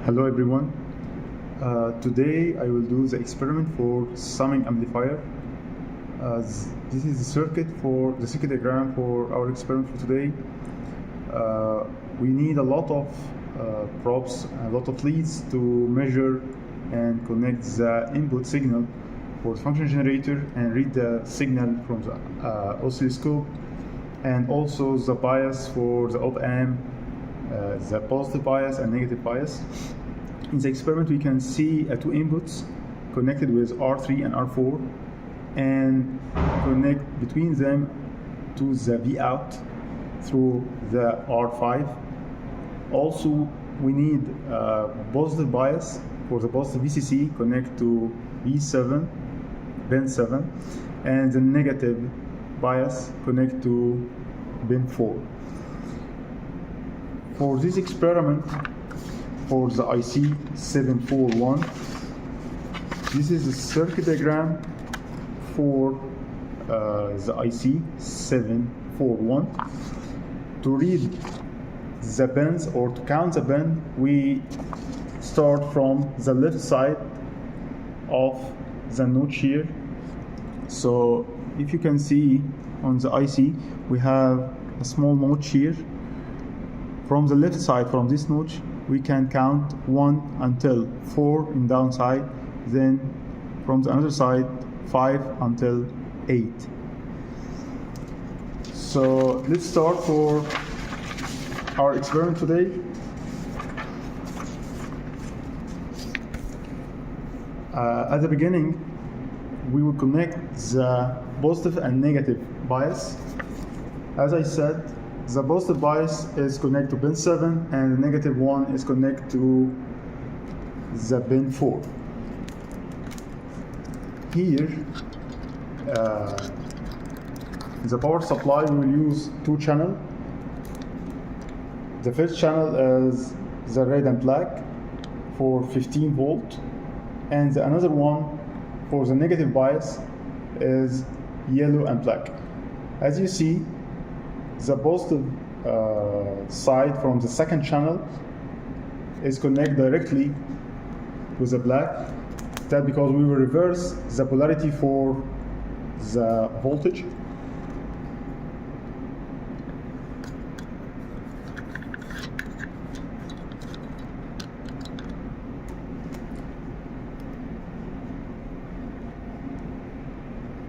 Hello everyone. Today I will do the experiment for summing amplifier. This is the circuit diagram for our experiment for today. We need a lot of probes, a lot of leads to measure and connect the input signal for the function generator and read the signal from the oscilloscope, and also the bias for the op-amp, the positive bias and negative bias. In the experiment we can see two inputs connected with R3 and R4 and connect between them to the Vout through the R5. Also we need positive bias for the positive VCC connect to B7, bin 7, and the negative bias connect to bin 4. For this experiment, for the IC 741, this is the circuit diagram for the IC 741. To read the bins or to count the bin, we start from the left side of the notch here. So if you can see on the IC, we have a small notch here. From the left side, from this notch, we can count 1 until 4 in downside, then from the other side 5 until 8. So let's start for our experiment today. At the beginning, we will connect the positive and negative bias. As I said, the positive bias is connected to bin 7 and the negative one is connected to the bin 4. Here, the power supply, we will use two channels. The first channel is the red and black for 15 volt, and the another one for the negative bias is yellow and black. As you see, the positive side from the second channel is connected directly with the black. That's because we will reverse the polarity for the voltage.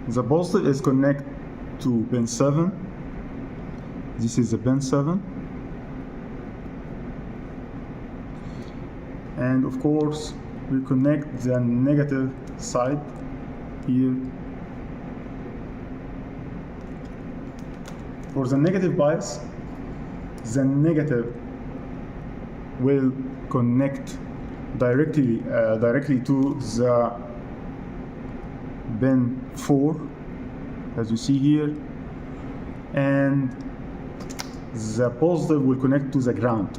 The positive is connected to bin 7. This is the bin 7, and of course we connect the negative side here. For the negative bias, the negative will connect directly to the bin 4, as you see here, and the positive will connect to the ground.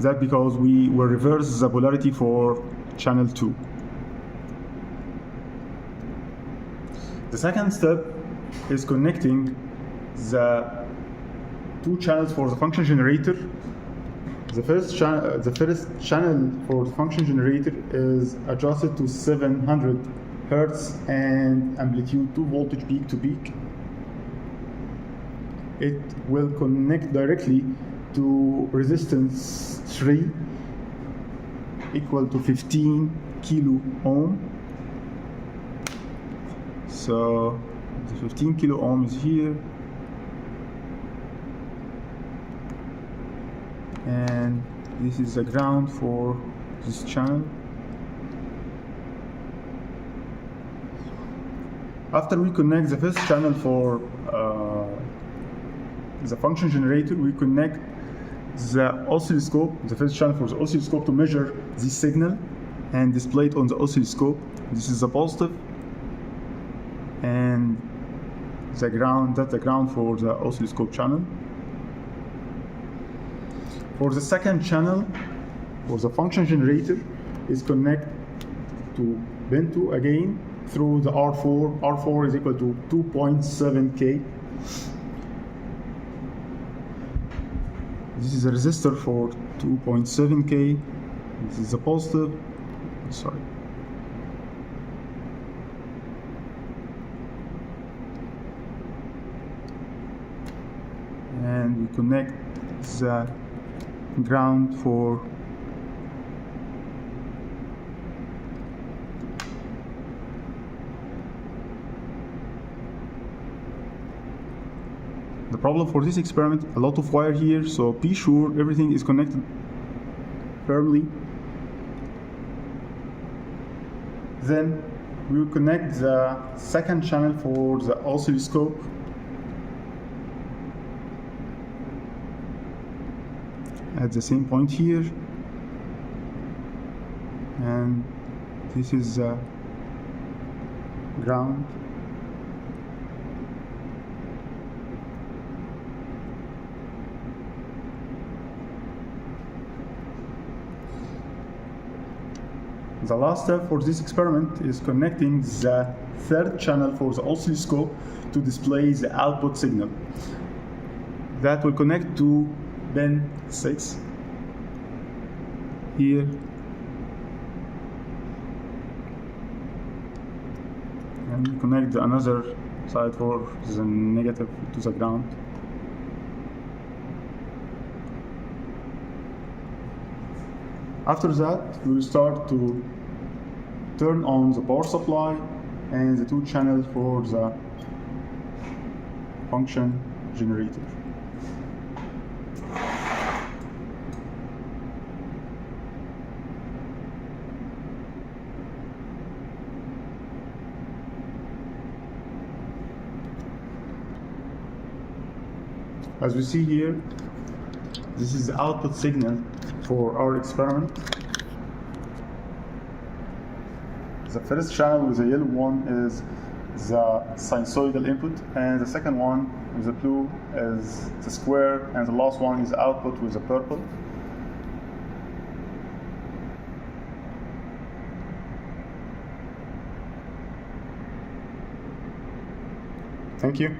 That's because we will reverse the polarity for channel 2. The second step is connecting the two channels for the function generator. The first channel for the function generator is adjusted to 700 Hertz and amplitude 2 voltage peak to peak. It will connect directly to resistance 3 equal to 15 kilo ohm. So the 15 kilo ohm is here, and this is the ground for this channel. After we connect the first channel for the function generator, we connect the oscilloscope, the first channel for the oscilloscope, to measure this signal and display it on the oscilloscope. This is the positive, and the ground, that's the ground for the oscilloscope channel. For the second channel, for the function generator, is connected to bin 2 again through the R4. R4 is equal to 2.7K. This is a resistor for 2.7K, This is a positive. Sorry. And we connect the ground for the problem for this experiment, a lot of wire here, so be sure everything is connected firmly. Then we will connect the second channel for the oscilloscope. At the same point here, and this is the ground. The last step for this experiment is connecting the third channel for the oscilloscope to display the output signal. That will connect to pin 6 here, and we connect the another side for the negative to the ground. After that, we will start to turn on the power supply and the two channels for the function generator. As we see here, this is the output signal for our experiment. The first channel with the yellow one is the sinusoidal input, and the second one with the blue is the square, and the last one is the output with the purple. Thank you.